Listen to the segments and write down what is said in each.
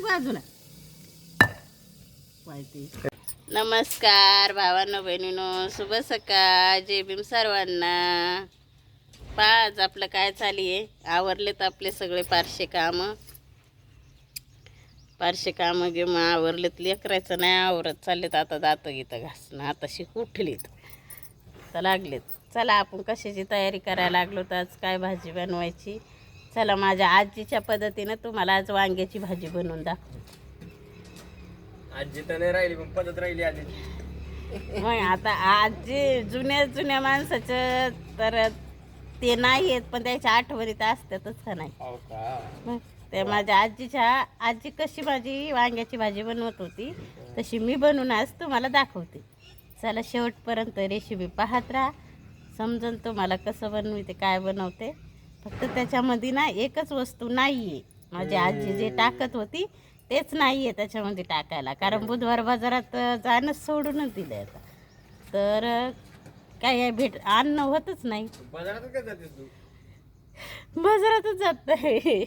बाजूला नमस्कार भावांनो बहिणीनो, शुभ सकाळ, जय भीम सर्वांना. आज आपलं काय चालू आहे, आवरलेत आपले सगळे पारशे कामं घेऊन आवरलेत. लेकरायचं नाही आवरत, चाललेत आता दात गीतं घासणं. आता शिक उठलीत तर लागलेत. चला आपण कशाची तयारी करायला लागलो तर आज काय भाजी बनवायची. चला माझ्या आजीच्या पद्धतीनं तुम्हाला आज वांग्याची भाजी बनवून दाखवते. आजी तर नाही राहिली पण पद्धत राहिली आधी. मग आता आजी जुन्या माणसाचं तर ते नाही आहेत, पण त्याच्या आठवणीत असतातच का नाही. मग ते माझ्या आजी कशी माझी वांग्याची भाजी बनवत होती तशी मी बनवून आज तुम्हाला दाखवते. चला शेवटपर्यंत रेसिपी पाहत राहा, समजून तुम्हाला कसं बनवते काय बनवते. फक्त त्याच्यामध्ये ना एकच वस्तू नाही आहे, माझी आजी जे टाकत होती तेच नाही आहे त्याच्यामध्ये टाकायला. कारण बुधवार बाजारात जाणंच सोडूनच दिलं आता, तर काय अन्न होतच नाही. बाजारातच काय जातेस तू? बाजारातच जात नाही.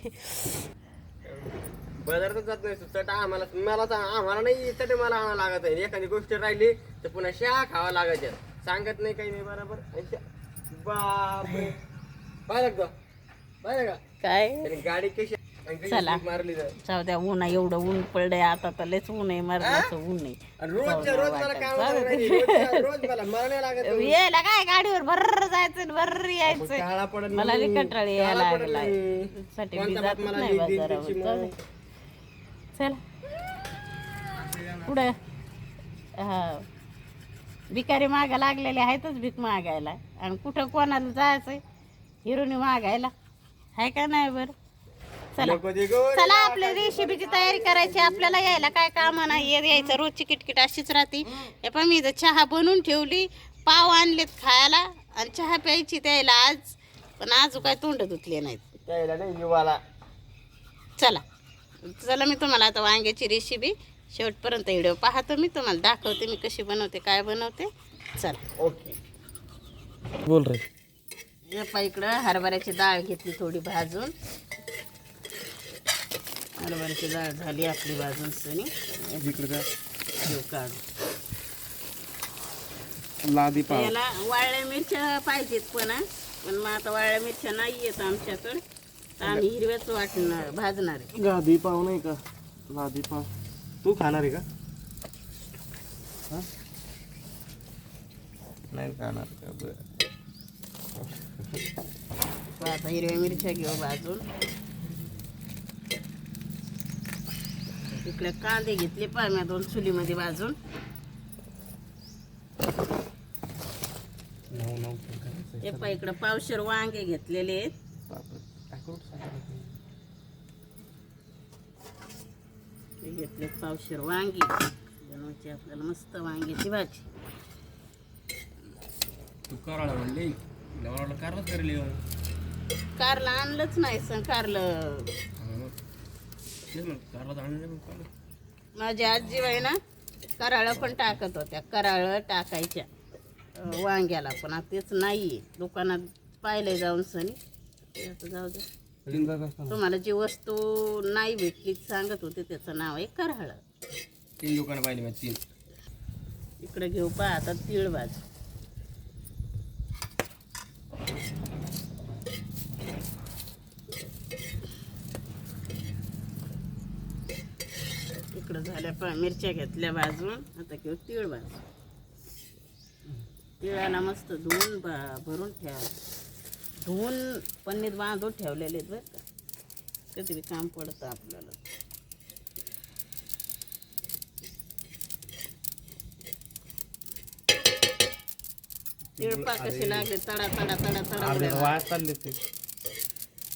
बाजारातच जात नाही चट. आम्हाला नाही चट, मला आणावं लागत आहे. एखादी गोष्ट राहिली तर पुन्हा शहा खावा लागायच्या. सांगत नाही काही नाही बरोबर. बापरे पाहिलं का काय गाडी कशी चला मारली जाऊ द्या. ऊन आहे, एवढं ऊन पडलंय आता तर लयच ऊन आहे, मरणाचं ऊन आहे. रोज मला काम रोज मला नाही लागत. यायला काय गाडीवर भर जायचं भर यायचं, काळा पडत मला नाही. कंटाळी यायला काळा पडत लागलाय. नाही. साठी कोणता मी बाप जातच मला नाही नीट देईल बाजारावर. त्याची जाऊ दे. चला पुढे हा भिकारी मागा लागलेले आहेतच भीक मागायला, आणि कुठं कोणाला जायचंय हिरोनी मागायला आहे का नाही. बरं चला चला आपल्या रेसिपीची तयारी करायची. आपल्याला यायला काय काम नाही, यायचं रोजची किटकिट अशीच राहते. हे पण मी इथं चहा बनवून ठेवली, पाव आणलेत खायला आणि चहा प्यायची त्याला आज, पण आजू काय तोंड धुतले नाहीत त्याला नाही जीवाला. चला मी तुम्हाला आता वांग्याची रेसिपी शेवटपर्यंत व्हिडिओ पाहतो, मी तुम्हाला दाखवते मी कशी बनवते काय बनवते. चला ओके बोल रे. हे इकडं हरभऱ्याची डाळ घेतली थोडी भाजून. हरभऱ्याची डाळ झाली आपली भाजून सनी. काढ लादी पाव. याला वाळल्या मिरच्या पाहिजेत, पण मग आता वाळल्या मिरच्या नाही येत आमच्याकडं, तर आम्ही हिरव्याच वाटणार भाजणार आहे. लादी पाव नाही का? लादी पाव तू खाणार आहे का? नाही खाणार का? बरं आता हिरव्या मिरच्या घेऊ भाजून. इकडे कांदे घेतले पाम्या 2 चुलीमध्ये भाजून. हे पा इकडे पावशेर वांगे घेतलेले आहेत. हे घेतले पावशेर वांगी, बनवायची आपल्याला मस्त वांग्याची भाजी. तू करायला म्हणले कारलाच करेल. कारलं आणलंच नाही सं कारलं. माझी आजी बाई ना कराळं पण टाकत होत्या, कराळं टाकायच्या वांग्याला, पण आता तेच नाही दुकानात पाहिलंय जाऊन सनी. आता जाऊ दे, तुम्हाला जी वस्तू नाही भेटली सांगत होते त्याचं नाव आहे कराळं. 3 दुकानं पाहिली मग 3. इकडे घेऊ पा आता तीळ भाजी. इकडं झाल्या पण मिरच्या घेतल्या भाजून, आता घेऊ तीळ भाजी. तिळाला मस्त धुवून भरून ठेवा, धुवून पन्नीत बांधून ठेवलेले आहेत बरं का, कधी बी काम पडतं आपल्याला. तिळपा कसे लागले तडा तडा तडा तडा.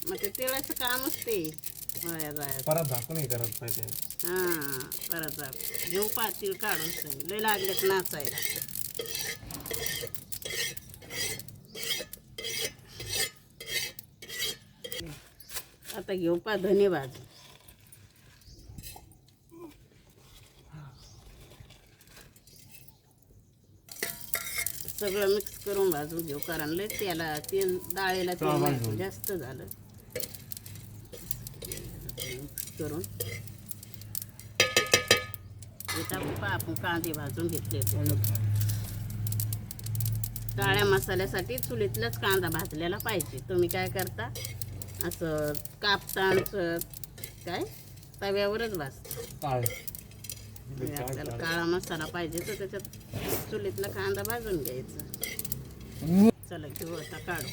मग ते तिळाचं कामच ते वाया जायचं. परत झाकून हे करत पाहिजे. हां परत झाकून घेऊ पा तीळ काढून सगळे लय लागलेत नाचायला. आता घेऊ पा धने भाजी. सगळं मिक्स करून भाजून घेऊ, कारण लय त्याला तेल डाळीला तेल जास्त झालं. मिक्स करून इथं आपण कांदे भाजून घेतले. काळ्या मसाल्यासाठी चुलीतलाच कांदा भाजलेला पाहिजे. तुम्ही काय करता असं कापतांचं काय तव्यावरच भाजता. आपल्याला काळा मसाला पाहिजे तर त्याच्यात चुलीतला कांदा भाजून घ्यायचा. चला घेऊ आता काढू.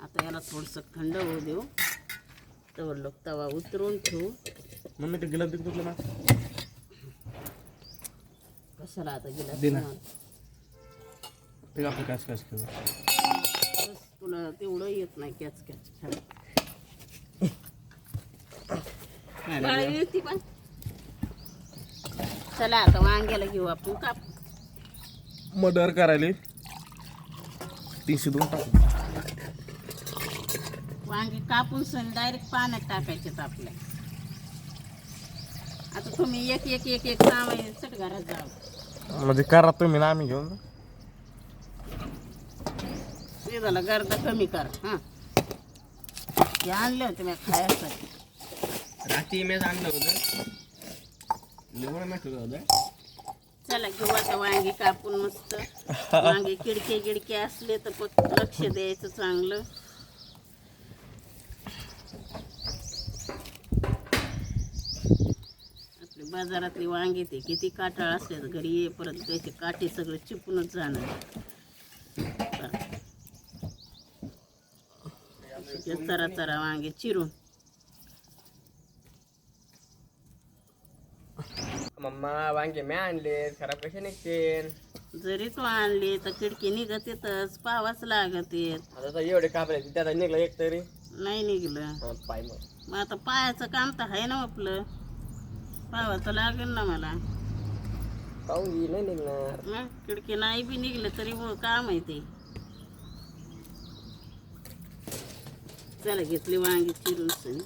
आता याला थोडंसं थंड होऊ देऊ. तर लोक तवा उतरून ठेवू. मम्मी ते गिलास दिख तुला ना कशाला आता दे गेला ना. ते आपण कॅच कॅच खेळू. तुला तेवढं येत नाही कॅच कॅच खेळ. बाळा येते पण. चला आता वांग्याला घेऊ आपण काप. मर्डर करायला 302 टाकू. वांगे कापून सण डायरेक्ट पाण्यात टाकायचे आपल्या. आता तुम्ही एक एक एक एक सामायन चट घरात जाऊ. म्हणजे करा तुम्ही ना आम्ही घेऊन ते झालं गर्दा कमी कर. हां हे आणले होते मी खायसाठी. रात्री मी आणलं होतं एवढं माहिती होतं. चला घेऊ आता वांगे कापून मस्त. वांगे किडके गिडके असले तर फक्त लक्ष द्यायचं चांगलं. आपली बाजारातली वांगे ते किती काटाळ असले तर घरी येईपर्यंत त्याचे काटे सगळे चिपूनच जाणार. चरा चरा वांगे चिरून. मम्मा वांगे मी आणले खराब कसे निघते. जरी तू आणली तर खिडकी निघत येतच पावाच लागत येत. आता तर एवढे कापले त्याचा निघलं एक तरी नाही निघलं पाय मग आता पायाचं काम तर आहे ना आपलं. पावा तर लागेल ना मला. पाहून नाही निघणार. मग खिडकी नाही बी निघलं तरी काम आहे ते. चला घेतली वांगी चिरून सनी.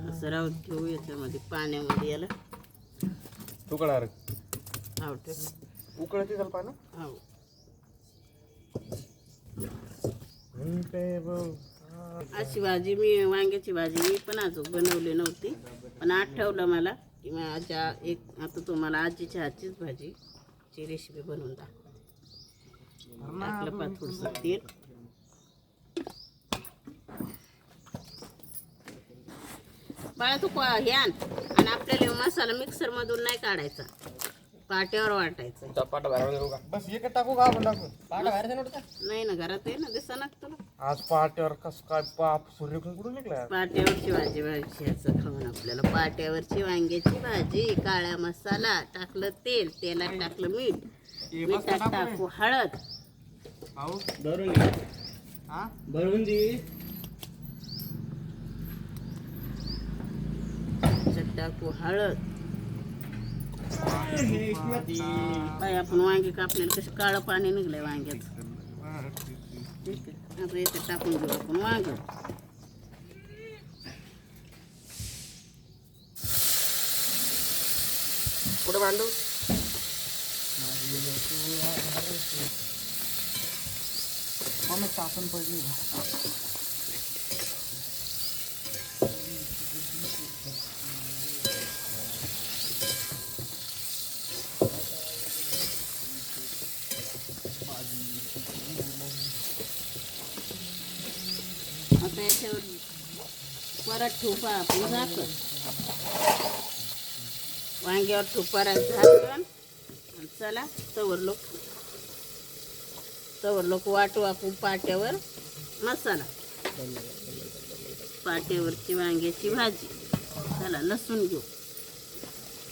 असं राहून ठेवू याच्यामध्ये पाण्यामध्ये याला. तुकडा हाव ठेव. उकळते त्याला पाणी. हाव अशी भाजी मी वांग्याची भाजी मी पण अजून बनवली नव्हती. पण आठवलं मला की माझ्या एक आता तुम्हाला आजीच्या हातचीच भाजीची रेसिपी बनवून दाखवते. टाकलं पा थोडंसं तेल. बाळा तू हे आण. आणि आपल्याला मसाला मिक्सर मधून नाही काढायचा. पाट्यावर वाटायचं. चपाट भरवून देऊ का. बस एक टाकू का आपण टाकू. पाटा बाहेर नव्हतं. नाही ना घरात आहे ना दिसा ना तुला. आज पाट्यावर कस काय बाप सूर्यकुंड कुठून निघला. पाट्यावरची भाजी भाजी खाऊन आपल्याला. पाट्यावरची वांग्याची भाजी. काळा मसाला टाकलं तेल. तेलात टाकलं मीठ. मिठात टाकू हळद. भरून घे. हा भरून दे. टाकू हळद. बाई आपण वांगे कापलेलं कसं काळं पाणी निघलंय वांग्याचं. ठीक आहे आता याच्यात टाकून घेऊ आपण वांग. कुठं बांधू. तासन पडली. आता याच्यावर परत ठोपा आपण झाकण. वांग्यावर ठोपारा झाकण. चला तवर लोक वाटू आपण पाट्यावर मसाला. पाट्यावरची वांग्याची भाजी. चला लसूण घेऊ.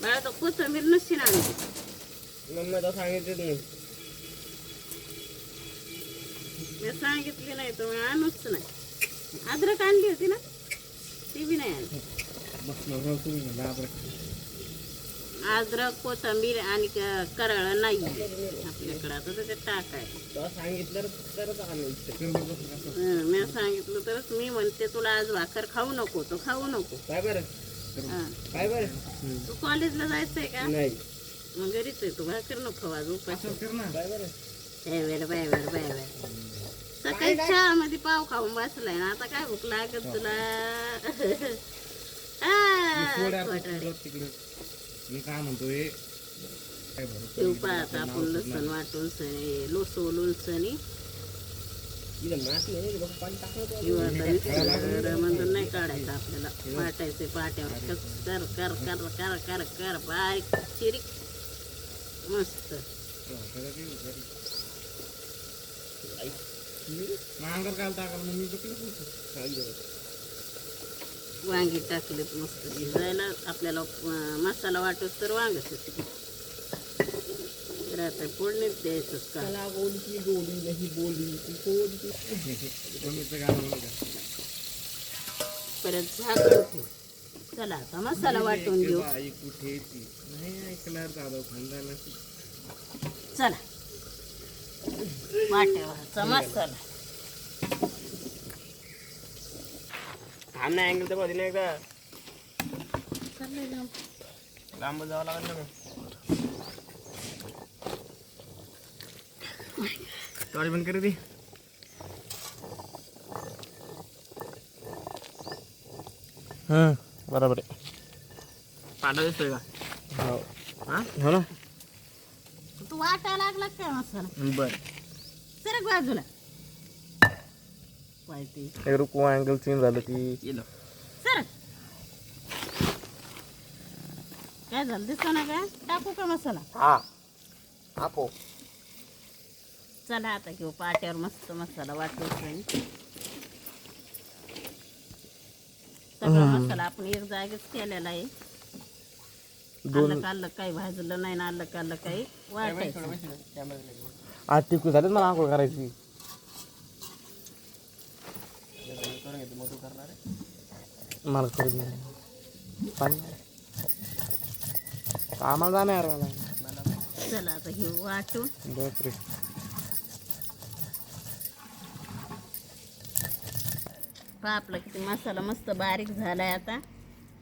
मला तर कोथिंबीर नसती ना आणली. मम्मी तर सांगितलं नाही. मी सांगितली नाही तर मी आणूच नाही. अद्रक आणली होती ना ती बी नाही आणली. अद्रक कोथिंबीर आणि करळ नाही आपल्याकडं, आता त्याच्यात टाकायचं. तुला सांगितलं तरच आम्ही मी सांगितलं तरच. मी म्हणते तुला आज भाकर खाऊ नको, तो खाऊ नको. काय बरं हा. काय बरं तू कॉलेजला जायचंय का? नाही मग घरीच आहे तू, भाकर नको आज उपाशी. काय बरं बाय. सकाळी चहा मध्ये पाव खाऊन बसलाय ना, आता काय भूक लागत तुला? मी काय म्हणतोय तू पाहता आपण लसण वाटून सनी लोसवलून सनी इथं माती आहे ना, बघ, पाणी टाकलं तर. किंवा म्हणून नाही काढायचं आपल्याला. वाटायचे पाट्यावर कर कर कर कर कर कर बारीक चिरीक मस्त. अंगावर काय टाकाल मग मी वांगी टाकलेत मस्त शिजायला. आपल्याला मसाला वाटत तर वांग शिजते. तर आता फोडणीत द्यायचं का? त्याला गोली नाही बोली ती कोणती. परत झाकण ठेव. चला आता मसाला वाटून घेऊ. कुठे नाही ऐकणार दादा खानदार. चला वाट्यावरचा मसाला. थांब ना, अँगल तर बघ एकदा. चाललंय ना. लांब जावं लागेल ना. गाडी बंद कर ती. बरोबर आहे. पाटा दिसतोय का? हो हा हो ना. तू वाटायला लागला काय मसाला? बर सरक बाजूला. माहिती रुकू अँगल चेंज झालं ती. येलो सरक. काय झालं दिसतो ना काय? टाकू का मसाला? हा आपो चला आता घेऊ पाट्यावर मस्त मसाला वाटून. सगळा मसाला आपण एक जागेच केलेला आहे. आलं काढलं काही भाजलं नाही ना, आलं काढलं काही वाटायचं. आज टिकू झालेत मला आंघोळ करायची. मला करू दे. पाणी आम्हाला जाणार मला. चला आता घेऊ वाटून. बापरे. पहा आपला किती मसाला मस्त बारीक झालाय. आता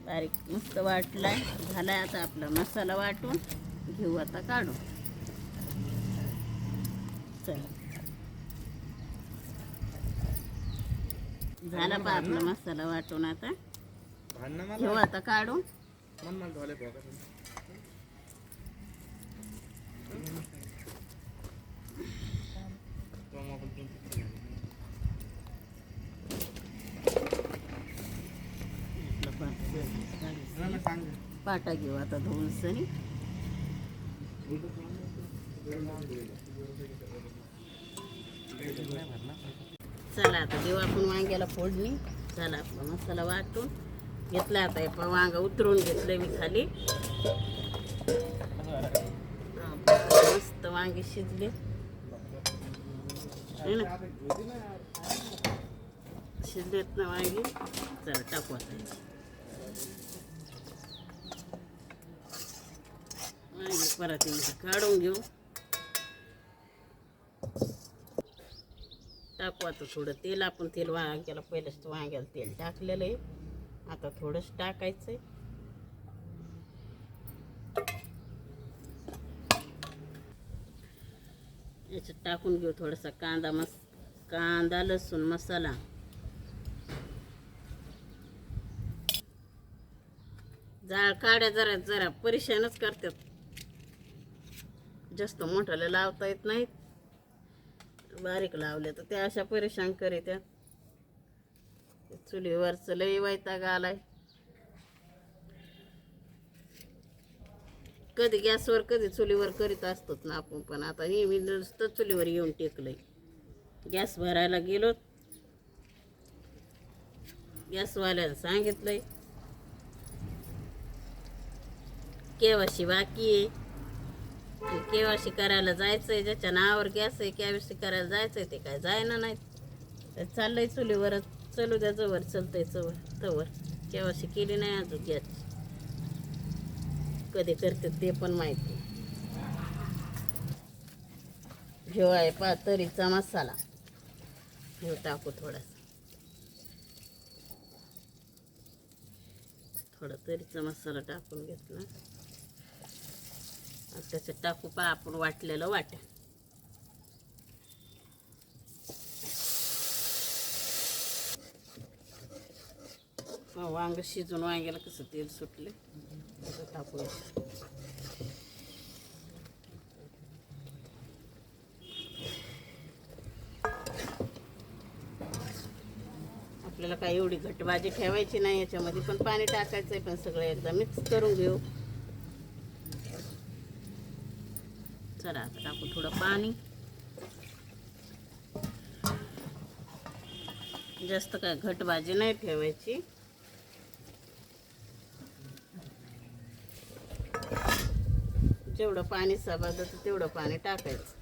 बारीक मस्त वाटलाय झालाय. आता आपला मसाला वाटून घेऊ, आता काढून. चला झाला पहा आपला मसाला वाटून. आता घेऊ, आता काढून. पाटा घेऊ आता धुवून सनी. चला आता देऊ आपण वांग्याला फोडणी. चला आपला मसाला वाटून घेतला. आता हे वांग उतरून घेतलंय मी खाली. मस्त वांगे शिजले है ना, शिजलेत ना वांगे. चला टाकू आता वांगे. परत काढून घेऊ. टाकू आता थोडं तेल. आपण तेल वांग्याला पहिलंच वांग्याला तेल टाकलेलं आहे. आता थोडंच टाकायचं आहे. याच्यात टाकून घेऊ थोडासा कांदा लसूण मसाला. जाळ काड्या जरा जरा परेशानच करतात. जास्त मोठ्याला लावता येत नाहीत. बारीक लावले तर त्या अशा परेशान करीत्या. चुलीवरचं लई वैताग आलाय. कधी गॅसवर कधी चुलीवर करीत असतोच ना आपण. पण आता हे मी नुसतं चुलीवर येऊन टेकलंय. गॅस भरायला गेलो, गॅसवाल्याला सांगितलंय केवायसी बाकी आहे. केवायसी करायला जायचंय. ज्याच्या नावावर गॅस आहे केवायसी करायला जायचंय ते काय जायना नाही. तर चाललंय चुलीवरच. चलू द्या जवळ चालतंय तवर. केवायसी केली नाही अजून गॅस. कधी करते ते पण माहिती. ह्यो आहे तरीचा मसाला, ह्यो टाकू थोडासा, थोडा तरीचा मसाला टाकून घेतला. आता त्याच्यात टाकू आपण वाटलेलं वाट्या. वांग शिजून वांग्याला कसं तेल सुटले टाकू. आपल्याला काय एवढी घट्ट भाजी ठेवायची नाही याच्यामध्ये, पण पाणी टाकायचंय. पण सगळं एकदा मिक्स करून घेऊ. चला आता टाकू थोडं पाणी. जास्त काय घट भाजी नाही ठेवायची. जेवढं पाणी साबदात तेवढं पाणी टाकायचं.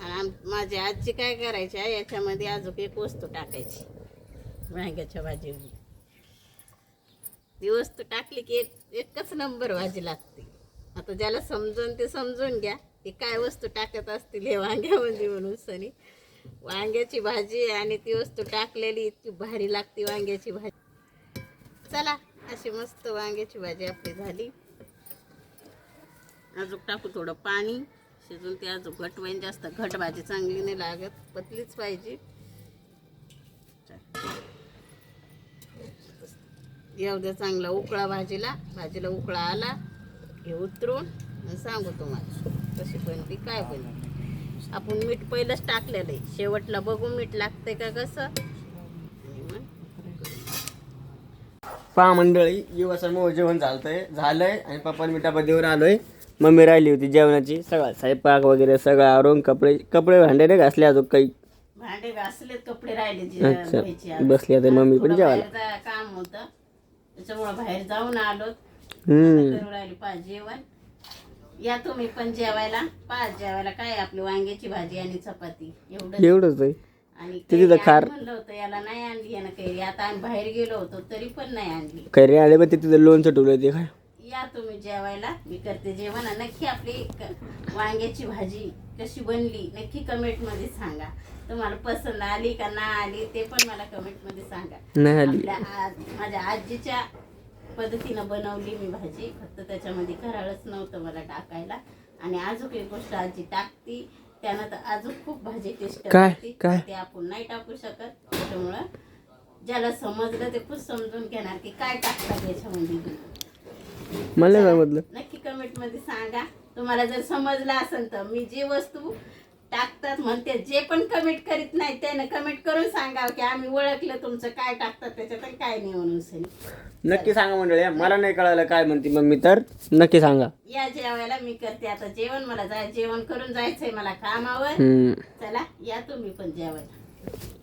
आणि माझी आजी काय करायची, याच्यामध्ये अजून एक वस्तू टाकायची वांग्याच्या भाजीमध्ये. ती वस्तू टाकली की एकच नंबर भाजी लागते. आता ज्याला समजून ते समजून घ्या ती काय वस्तू टाकत असतील हे वांग्यामध्ये म्हणून. सनी वांग्याची भाजी आणि ती वस्तू टाकलेली इतकी भारी लागते वांग्याची भाजी. चला अशी मस्त वांग्याची भाजी आपली झाली. अजून टाकू थोडं पाणी शिजून. ते अजून घट होईन. जास्त घट भाजी चांगली नाही लागत, पतलीच पाहिजे. येऊ द्या चांगला उकळा भाजीला. भाजीला उकळा आला हे उतरून सांगू तुम्हाला कशी बनली काय बनली. आपण मीठ पहिलंच टाकलेलं आहे, शेवटला बघू मीठ लागतंय का कसं. पहा मंडळी, युवासमोर जेवण झालंय आणि पप्पाला मी डबा देऊन आलोय. मम्मी राहिली होती जेवणाची. सगळा स्वयंपाक वगैरे सगळं आवरून कपडे भांडे नाही घासले अजून काही. भांडे घासलेत, कपडे राहिले अच्छा, बसली आता मम्मी पण जेवायला. काम होतं त्याच्यामुळे बाहेर जाऊन आलो. करू राहिली पा जेवण. या तुम्ही पण जेवायला. पाच जेवायला काय आपली वांग्याची भाजी आणि चपाती एवढंच आहे. आणि तिथं खार म्हणलं होतं याला नाही आणली यानं कैरी. आता आम्ही बाहेर गेलो होतो तरी पण नाही आणली कैरी. आले पण तिथं लोणचं ठेवलं ते काय. या तुम्ही जेवायला, मी करते जेवण. नक्की आपली वांग्याची भाजी कशी बनली नक्की कमेंट मध्ये सांगा. तुम्हाला पसंत आली का नाही आली ते पण मला कमेंट मध्ये सांगा. माझ्या आजीच्या पद्धतीनं बनवली मी भाजी. फक्त त्याच्यामध्ये कराळच नव्हतं मला टाकायला. आणि अजून एक गोष्ट आजी टाकती त्यानं तर अजून खूप भाजी टेस्ट करते. ते आपण नाही टाकू शकत. त्याच्यामुळं ज्याला समजलं ते खूप समजून घेणार की काय टाकतात याच्यामध्ये. मला समजलं. नक्की कमेंट मध्ये सांगा. तुम्हाला जर समजलं असेल तर मी जी वस्तू टाकतात म्हणते, जे पण कमेंट करीत नाही त्यानं कमेंट करून सांगा की आम्ही ओळखलं तुमचं काय टाकतात त्याच्यात आणि काय नाही म्हणून. नक्की सांगा मंडळी. मला नाही कळालं काय म्हणते मम्मी तर नक्की सांगा. या जेवायला. मी करते आता जेवण. मला जेवण करून जायचंय मला कामावर. चला या तुम्ही पण जेवायला.